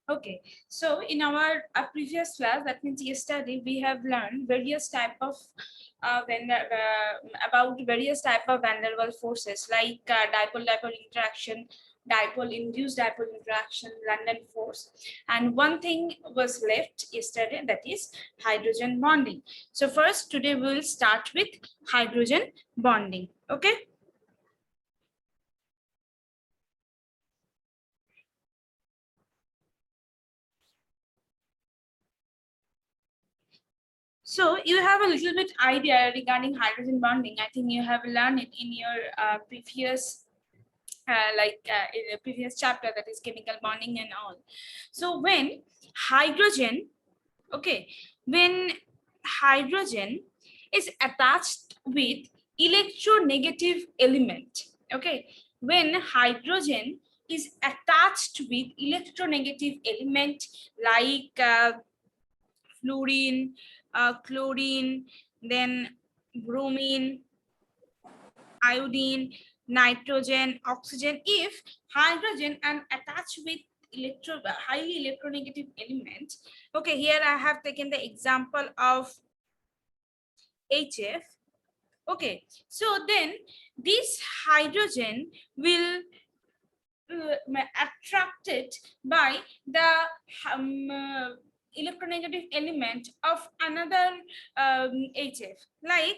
Okay, so in our previous class, that means yesterday, we have learned various type of about various type of van der Waals forces like dipole-dipole interaction, dipole-induced dipole interaction, London force, and one thing was left yesterday, that is hydrogen bonding. So first, today we will start with hydrogen bonding. Okay. So you have a little bit idea regarding hydrogen bonding. I think you have learned it in your previous in the previous chapter, that is chemical bonding and all. So when hydrogen, okay, when hydrogen is attached with electronegative element, okay, when hydrogen is attached with electronegative element like fluorine, chlorine, then bromine, iodine, nitrogen, oxygen. If hydrogen and attached with highly electronegative elements, okay, here I have taken the example of HF. Okay, so then this hydrogen will attracted by the electronegative element of another HF, like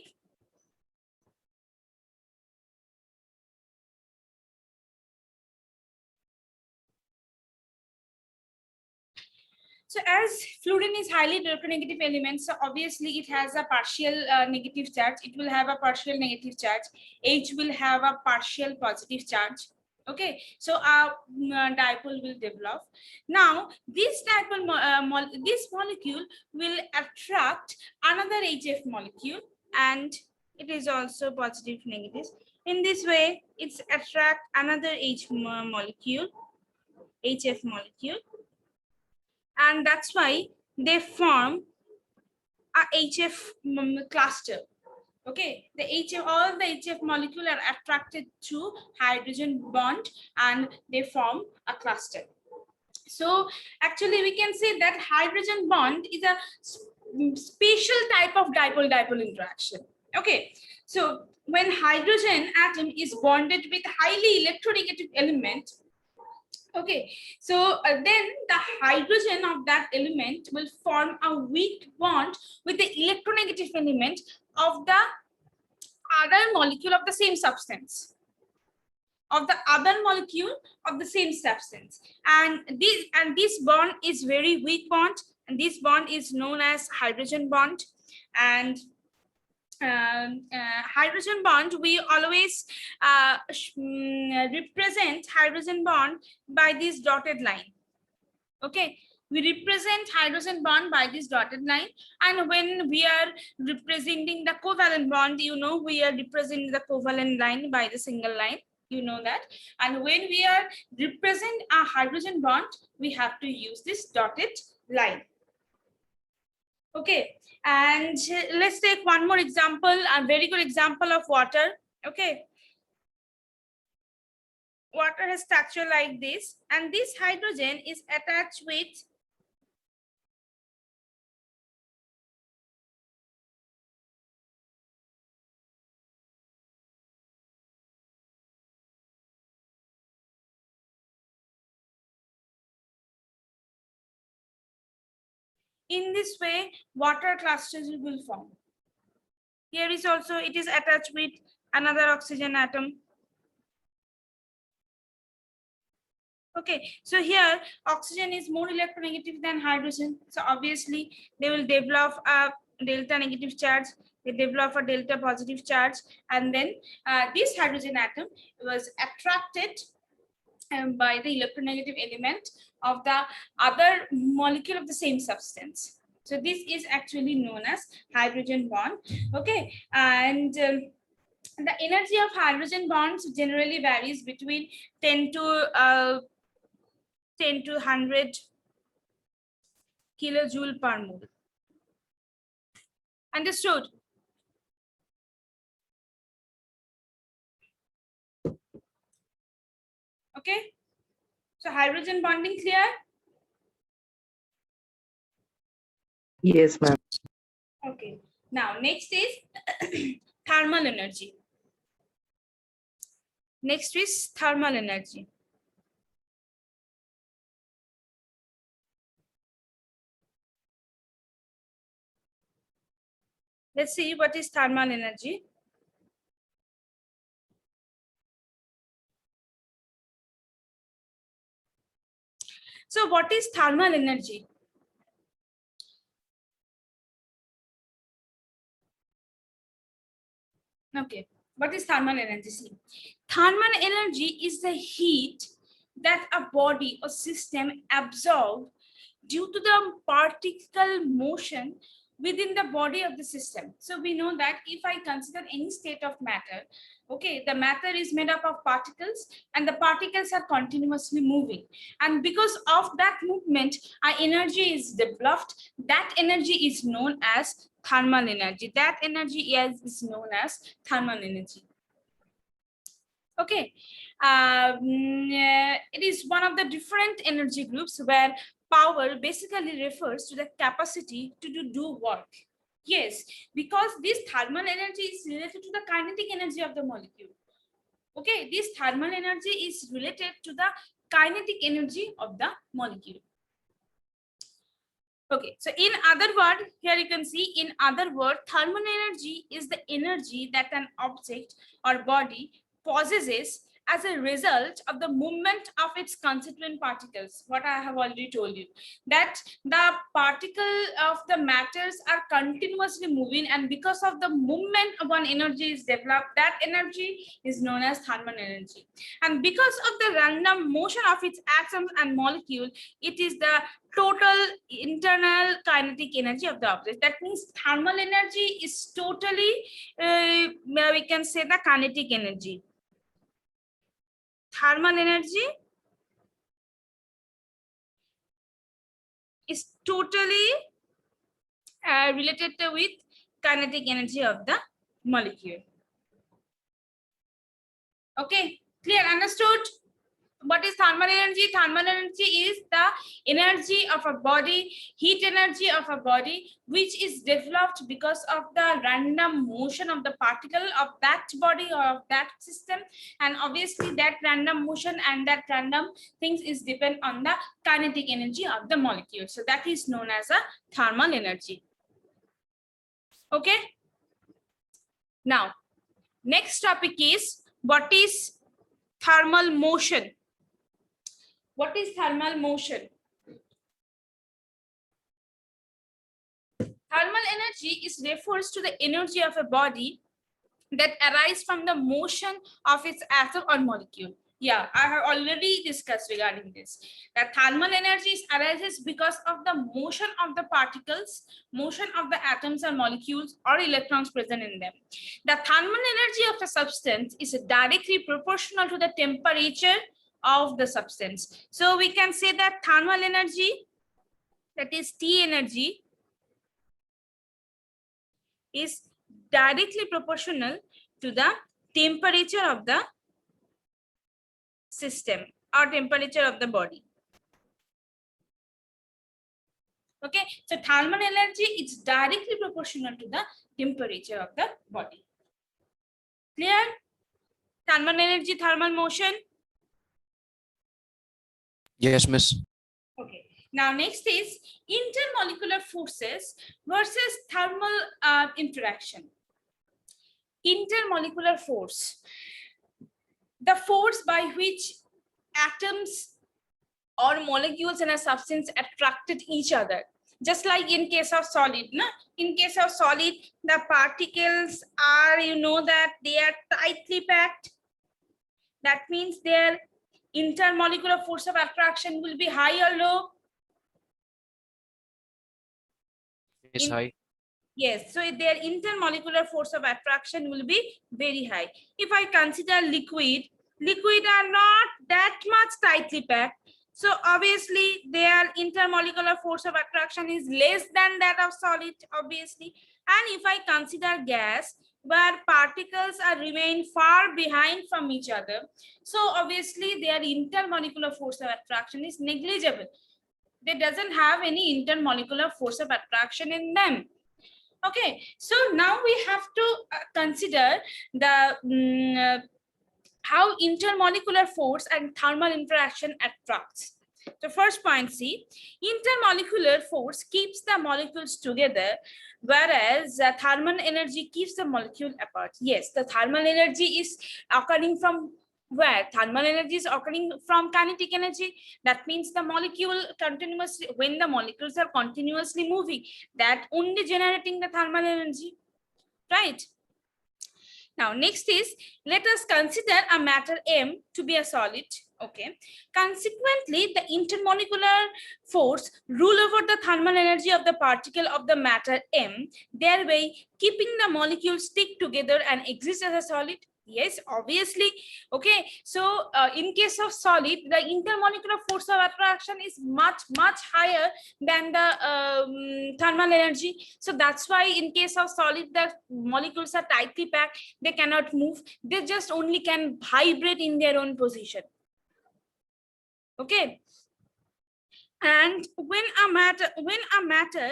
so as fluorine is highly electronegative element, so obviously it has a partial negative charge, it will have a partial negative charge, H will have a partial positive charge. Okay, so a dipole will develop. Now this dipole this molecule will attract another HF molecule, and it is also positive negative. In this way it's attract another molecule, HF molecule, and that's why they form a HF cluster. Okay, the HF, all the HF molecule are attracted to hydrogen bond and they form a cluster. So actually we can say that hydrogen bond is a special type of dipole-dipole interaction. Okay, so when hydrogen atom is bonded with highly electronegative element, okay, so then the hydrogen of that element will form a weak bond with the electronegative element of the other molecule of the same substance, of the other molecule of the same substance, and this bond is very weak bond, and this bond is known as hydrogen bond. And hydrogen bond, we always represent hydrogen bond by this dotted line. Okay, we represent hydrogen bond by this dotted line, and when we are representing the covalent bond, you know, we are representing the covalent line by the single line, you know that. And when we are represent a hydrogen bond, we have to use this dotted line. Okay, and let's take one more example, a very good example of water. Okay, water has structure like this, and this hydrogen is attached with in this way water clusters will form. Here is also, it is attached with another oxygen atom. Okay, so here oxygen is more electronegative than hydrogen, so obviously they will develop a delta negative charge, they develop a delta positive charge, and then this hydrogen atom was attracted by the electronegative element of the other molecule of the same substance. So this is actually known as hydrogen bond. Okay, and the energy of hydrogen bonds generally varies between 10 to 100 kilojoule per mole. Understood? Okay, so hydrogen bonding clear? Yes, ma'am. Okay. Now, next is thermal energy. Next is thermal energy. Let's see what is thermal energy. So what is thermal energy? Okay, what is thermal energy? See, thermal energy is the heat that a body or system absorbs due to the particle motion within the body of the system. So we know that if I consider any state of matter, okay, the matter is made up of particles and the particles are continuously moving. And because of that movement, our energy is developed. That energy is known as thermal energy. That energy is known as thermal energy. Okay, it is one of the different energy groups where power basically refers to the capacity to do work. Yes, because this thermal energy is related to the kinetic energy of the molecule. Okay, this thermal energy is related to the kinetic energy of the molecule. Okay, so in other word, here you can see in other word, thermal energy is the energy that an object or body possesses as a result of the movement of its constituent particles. What I have already told you, that the particle of the matters are continuously moving, and because of the movement of one energy is developed, that energy is known as thermal energy. And because of the random motion of its atoms and molecule, it is the total internal kinetic energy of the object. That means thermal energy is totally, we can say, the kinetic energy. Thermal energy is totally related with kinetic energy of the molecule. Okay, clear, understood? What is thermal energy? Thermal energy is the energy of a body, heat energy of a body, which is developed because of the random motion of the particle of that body or of that system. And obviously that random motion and that random things is depend on the kinetic energy of the molecule. So that is known as a thermal energy. Okay. Now, next topic is what is thermal motion? What is thermal motion? Thermal energy refers to the energy of a body that arises from the motion of its atom or molecule. Yeah, I have already discussed regarding this. That thermal energy arises because of the motion of the particles, motion of the atoms or molecules or electrons present in them. The thermal energy of a substance is directly proportional to the temperature of the substance. So we can say that thermal energy, that is T energy, is directly proportional to the temperature of the system or temperature of the body. Okay, so thermal energy is directly proportional to the temperature of the body. Clear? Thermal energy, thermal motion. Yes, miss. Okay. Now next is intermolecular forces versus thermal interaction. Intermolecular force, the force by which atoms or molecules in a substance attracted each other. Just like in case of solid, na? In case of solid, the particles are, you know that they are tightly packed. That means their intermolecular force of attraction will be high or low. It's high. Yes, so their intermolecular force of attraction will be very high. If I consider liquid are not that much tightly packed. So obviously their intermolecular force of attraction is less than that of solid, obviously. And if I consider gas, where particles are remain far behind from each other, so obviously their intermolecular force of attraction is negligible. They doesn't have any intermolecular force of attraction in them. Okay, so now we have to consider the how intermolecular force and thermal interaction attracts. The first point, see, intermolecular force keeps the molecules together, whereas thermal energy keeps the molecule apart. Yes, the thermal energy is occurring from where? Thermal energy is occurring from kinetic energy. That means the molecule continuously, when the molecules are continuously moving, that only generating the thermal energy, right? Now, next is, let us consider a matter M to be a solid. Okay. Consequently, the intermolecular force rule over the thermal energy of the particle of the matter M, thereby keeping the molecules stick together and exist as a solid. Yes, obviously. Okay, so in case of solid, the intermolecular force of attraction is much higher than the thermal energy. So that's why in case of solid, the molecules are tightly packed. They cannot move. They just only can vibrate in their own position. Okay, and when a matter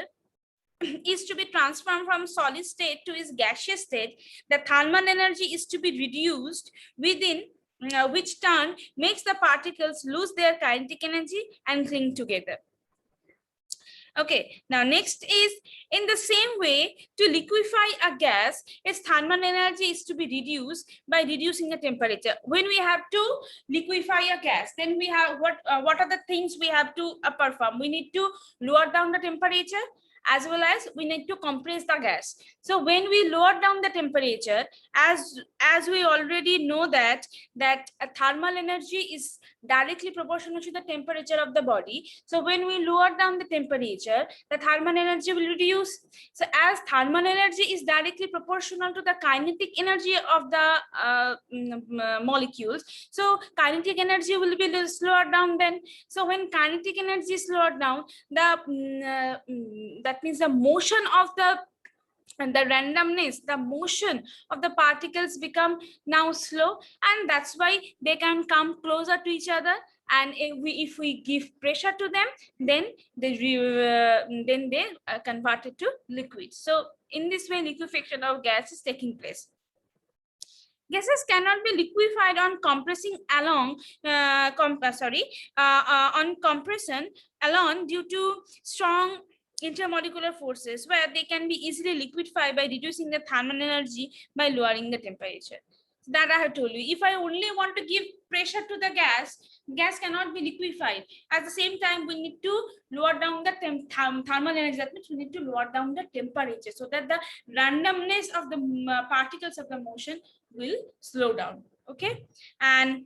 is to be transformed from solid state to its gaseous state, the thermal energy is to be reduced within which turn makes the particles lose their kinetic energy and cling together. Okay, now next is, in the same way, to liquefy a gas, its thermal energy is to be reduced by reducing the temperature. When we have to liquefy a gas, then we have what are the things we have to perform? We need to lower down the temperature, as well as we need to compress the gas. So when we lower down the temperature, as we already know that a thermal energy is directly proportional to the temperature of the body. So when we lower down the temperature, the thermal energy will reduce. So as thermal energy is directly proportional to the kinetic energy of the molecules, so kinetic energy will be slower down then. So when kinetic energy is lowered down, that means the motion of the randomness, the motion of the particles become now slow, and that's why they can come closer to each other, and if we give pressure to them, then they convert it to liquid. So in this way, liquefaction of gas is taking place. Gases cannot be liquefied on compressing along on compression alone due to strong intermolecular forces, where they can be easily liquefied by reducing the thermal energy by lowering the temperature. That I have told you. If I only want to give pressure to the gas cannot be liquefied. At the same time, we need to lower down the thermal energy. That means we need to lower down the temperature so that the randomness of the particles of the motion will slow down. Okay, and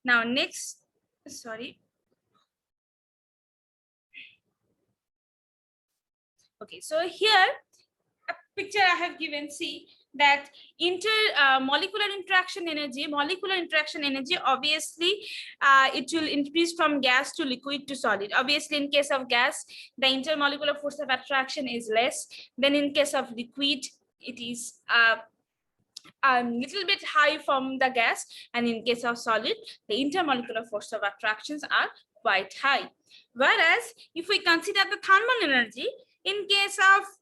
now next, sorry. Okay, so here a picture I have given. See that molecular interaction energy, obviously it will increase from gas to liquid to solid. Obviously, in case of gas, the intermolecular force of attraction is less. Then in case of liquid, it is a little bit high from the gas, and in case of solid, the intermolecular force of attractions are quite high. Whereas if we consider the thermal energy, in case of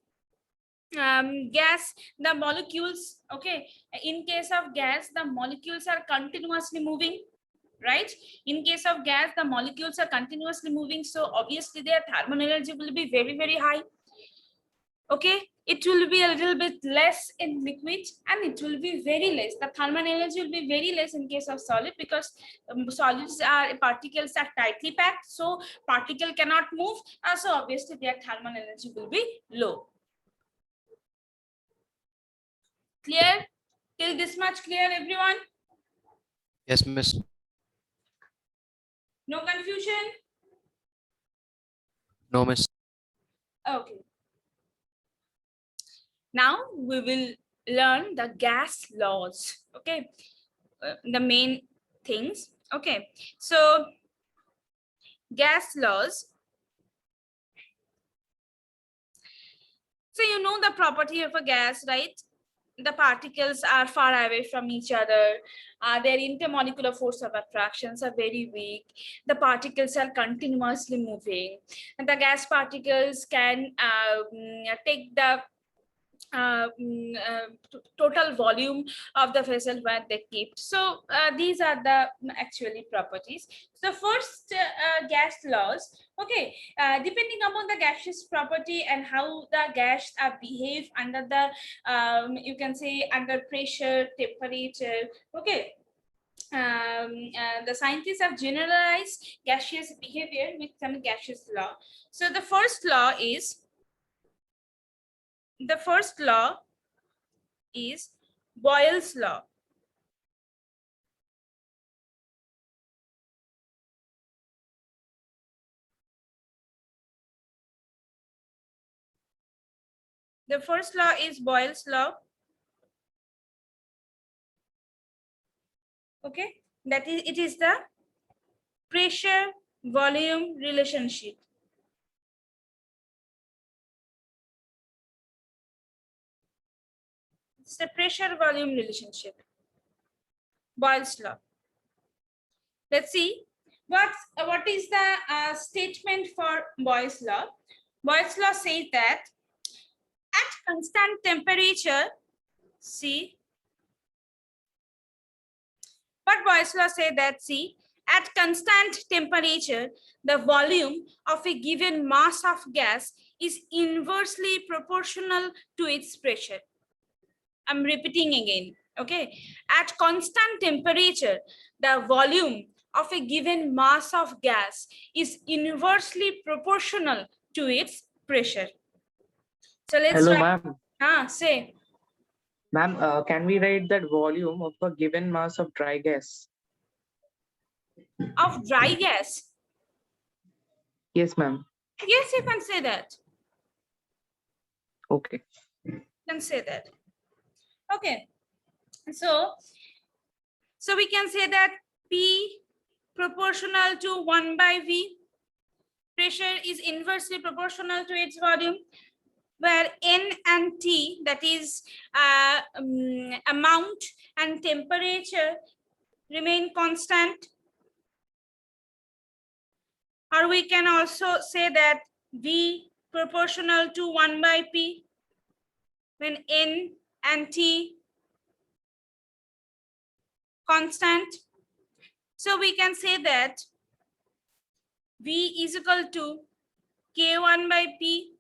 gas, the molecules, okay, in case of gas, the molecules are continuously moving, right? In case of gas, the molecules are continuously moving, so obviously their thermal energy will be very high. Okay, it will be a little bit less in liquid, and it will be very less. The thermal energy will be very less in case of solid, because particles are tightly packed, so particle cannot move, so obviously their thermal energy will be low. Clear? Till this much clear, everyone? Yes, miss. No confusion? No, miss. Okay. Now we will learn the gas laws. Okay, the main things. Okay, so gas laws. So you know the property of a gas, right? the particles are far away from each other. Their intermolecular force of attractions are very weak. The particles are continuously moving. And the gas particles can take the total volume of the vessel where they keep. So these are the actually properties. So first gas laws, okay, depending upon the gaseous property and how the gas behave under the you can say under pressure, temperature, okay. The scientists have generalized gaseous behavior with some gaseous law. So the first law is Boyle's law. The first law is Boyle's law. Okay, that is, it is the pressure volume relationship. It's the pressure volume relationship. Boyle's law. Let's see what is the statement for Boyle's law. Boyle's law says that at constant temperature, see, what Boyle's law says that, see, at constant temperature, the volume of a given mass of gas is inversely proportional to its pressure. I'm repeating again, okay? At constant temperature, the volume of a given mass of gas is inversely proportional to its pressure. So let's Hello, write. ma'am. Say. Ma'am, can we write that volume of a given mass of dry gas? Of dry gas? Yes, ma'am. Yes, you can say that. Okay. You can say that. Okay. So we can say that P proportional to 1 by V. Pressure is inversely proportional to its volume, where N and T, that is amount and temperature, remain constant. Or we can also say that V proportional to 1 by P, when N and T constant. So we can say that V is equal to K1 by P,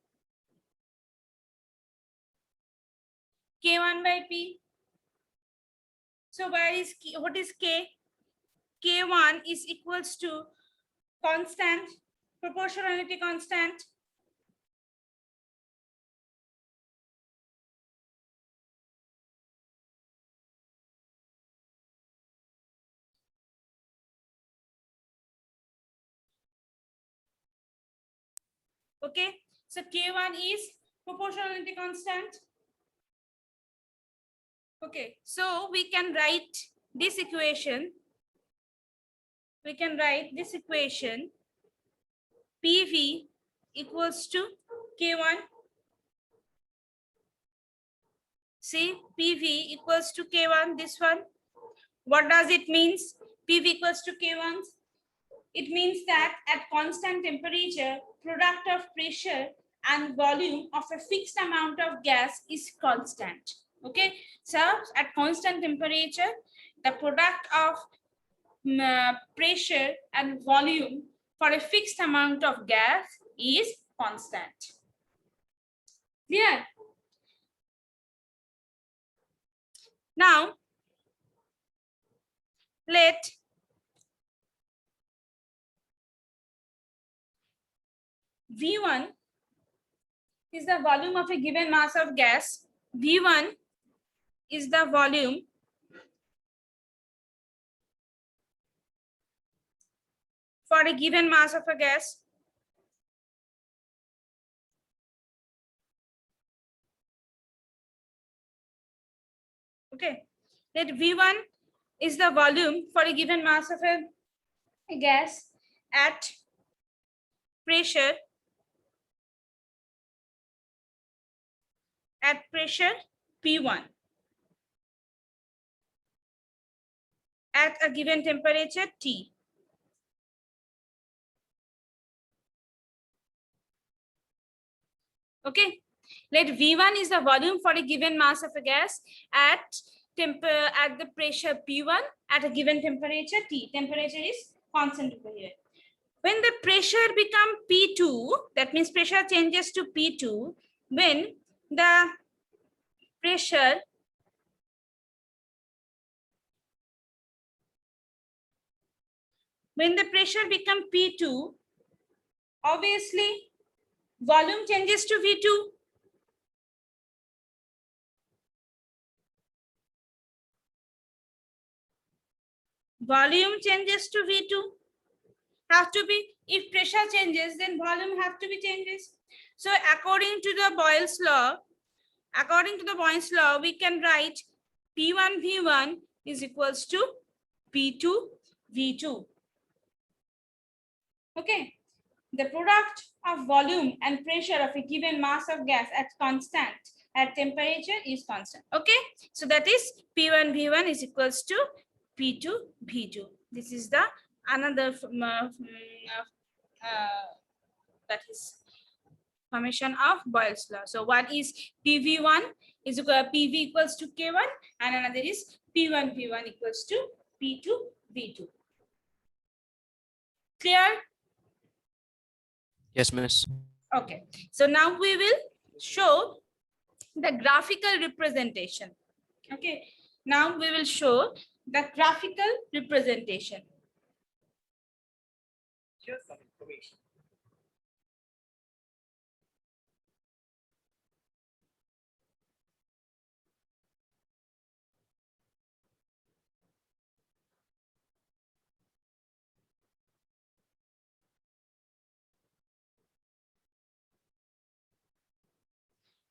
K1 by P. So where is K, what is K? K1 is equals to constant, proportionality constant. Okay, so K1 is proportionality constant. Okay, so we can write this equation. We can write this equation PV equals to K1. See, PV equals to K1, this one. What does it means? PV equals to K1. It means that at constant temperature, product of pressure and volume of a fixed amount of gas is constant. Okay, so at constant temperature, the product of pressure and volume for a fixed amount of gas is constant. Clear? Now, let V1 is the volume of a given mass of gas. V1 is the volume for a given mass of a gas. Okay, let V1 is the volume for a given mass of a gas at pressure P1. at a given temperature T. Okay, let V1 is the volume for a given mass of a gas at the pressure P1 at a given temperature T. Temperature is constant over here. When the pressure become P2, that means pressure changes to P2 when the pressure become P2, obviously volume changes to V2. Volume changes to V2. Have to be, if pressure changes, then volume have to be changes. So according to the Boyle's law, we can write P1 V1 is equals to P2 V2. Okay, the product of volume and pressure of a given mass of gas at temperature is constant. Okay, so that is P1 V1 is equals to P2 V2. This is the another that is formation of Boyle's law. So what is PV1 is equal PV equals to K1, and another is P1 V1 equals to P2 V2. Clear? Yes, miss. Okay, so now we will show the graphical representation. Okay, now we will show the graphical representation. Here's some information.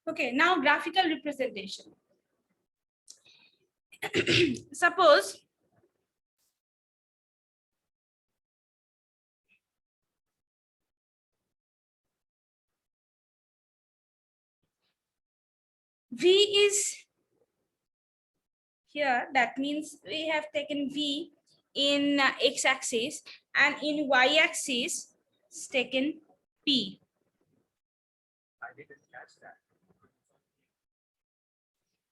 Okay, now graphical representation. Suppose V is here, that means we have taken V in x-axis, and in y-axis is taken P. I didn't catch that.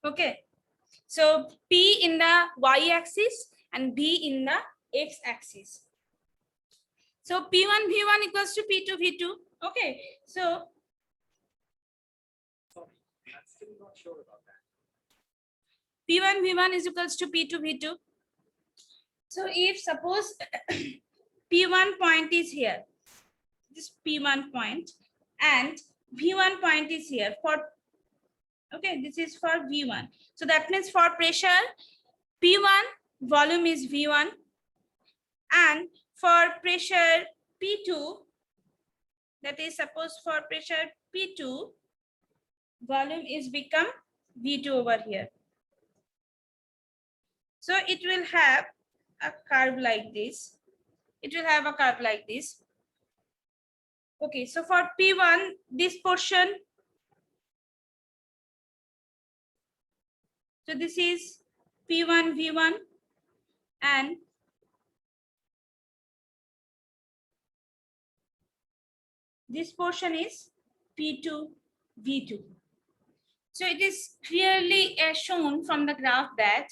Okay, so P in the y-axis and B in the x-axis. So P1 V1 equals to P2 V2. Okay, so Sorry, I'm still not sure about that. P1 V1 is equals to P2 V2. So if suppose P1 point is here, this P1 point, and V1 point is here for, okay, this is for V1. So that means for pressure, P1 volume is V1, and for pressure P2, that is suppose for pressure P2, volume is become V2 over here. So it will have a curve like this. It will have a curve like this. Okay, so for P1, this portion, so this is P1 V1, and this portion is P2 V2. So it is clearly shown from the graph that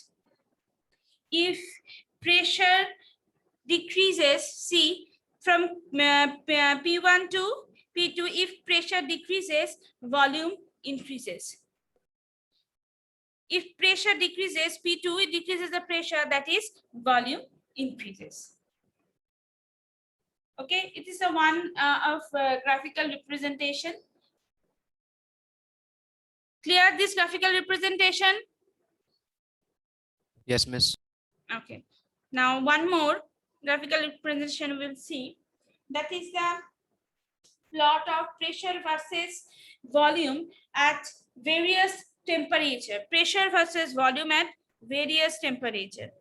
if pressure decreases, see from P1 to P2, if pressure decreases, volume increases. If pressure decreases, P2, it decreases the pressure, that is volume increases. Okay, it is a one of graphical representation. Clear this graphical representation? Yes, miss. Okay, now one more graphical representation we'll see. That is the plot of pressure versus volume at various temperature. Pressure versus volume at various temperature.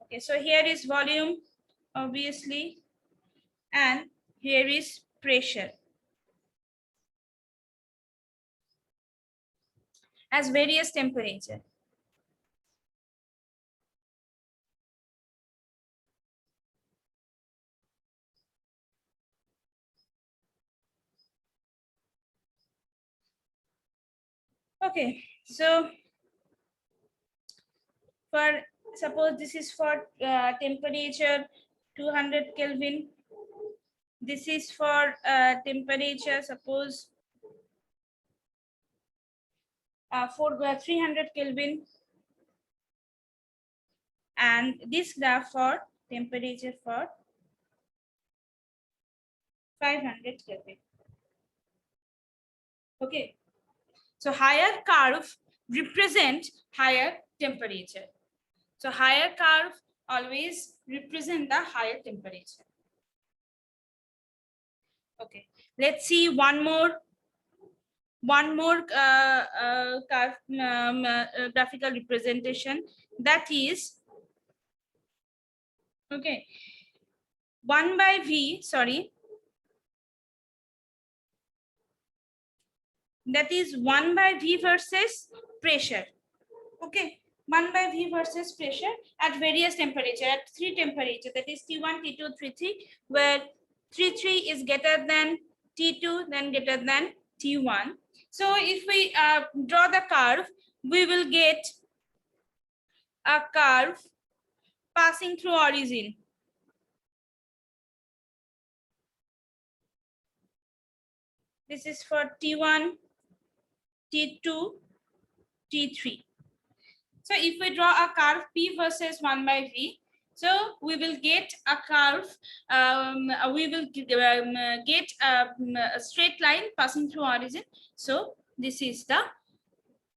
Okay, so here is volume, obviously, and here is pressure as various temperature. Okay, so for suppose this is for temperature 200 Kelvin. This is for temperature, suppose for 300 Kelvin. And this graph for temperature for 500 Kelvin. Okay. So higher curve represent higher temperature. So higher curve always represent the higher temperature. Okay. Let's see one more curve, graphical representation, that is, okay, 1 by V, sorry, that is 1 by V versus pressure. Okay, 1 by V versus pressure at various temperature, at 3 temperature, that is T1, T2, T3, where T3 is greater than T2, then greater than T1. So if we draw the curve, we will get a curve passing through origin. This is for T1, T2, T3. So if we draw a curve P versus 1 by V, so we will get a curve, we will get a straight line passing through origin. So this is the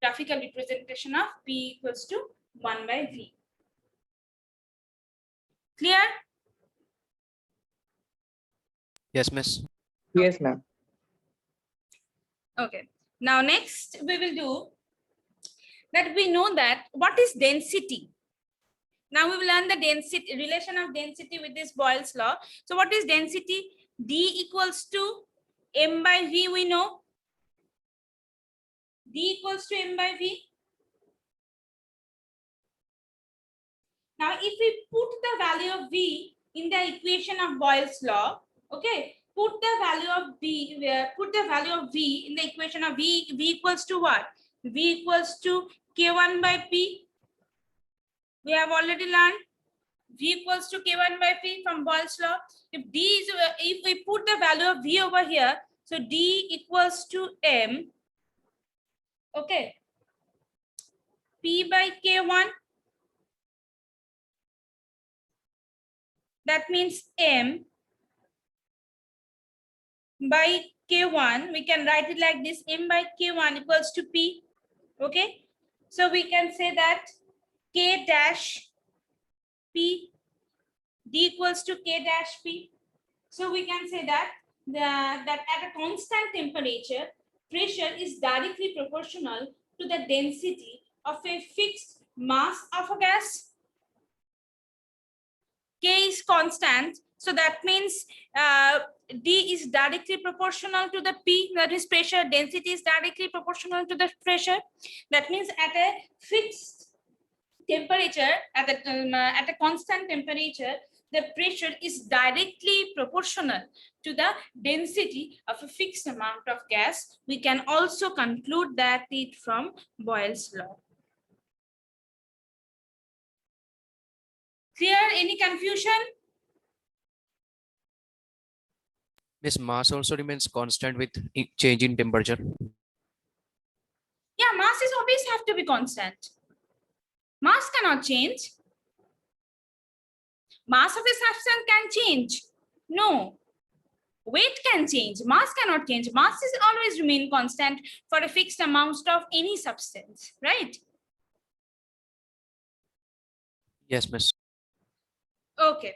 graphical representation of P equals to 1 by V. Clear? Yes, Miss. Yes, ma'am. Okay. Now next we will do that. We know that what is density. Now we will learn the density, relation of density with this Boyle's law. So what is density? D equals to M by V, we know. D equals to M by V. Now if we put the value of V in the equation of Boyle's law, okay, put the value of V in the equation of V equals to what? V equals to K1 by P. We have already learned V equals to K1 by P from Boyle's law. If D is, if we put the value of V over here, so D equals to M, okay, P by K1, that means M by K1, we can write it like this, M by K1 equals to P, okay. So we can say that K dash P, D equals to K dash P. So we can say that that at a constant temperature, pressure is directly proportional to the density of a fixed mass of a gas. K is constant, so that means D is directly proportional to the P, that is pressure. Density is directly proportional to the pressure. That means at a fixed temperature, at a constant temperature, the pressure is directly proportional to the density of a fixed amount of gas. We can also conclude that it from Boyle's law. Clear? Any confusion? Miss, mass also remains constant with change in temperature. Yeah, mass is always have to be constant. Mass cannot change. Mass of a substance can change. No. Weight can change. Mass cannot change. Mass is always remain constant for a fixed amount of any substance, right? Yes, Miss. Okay.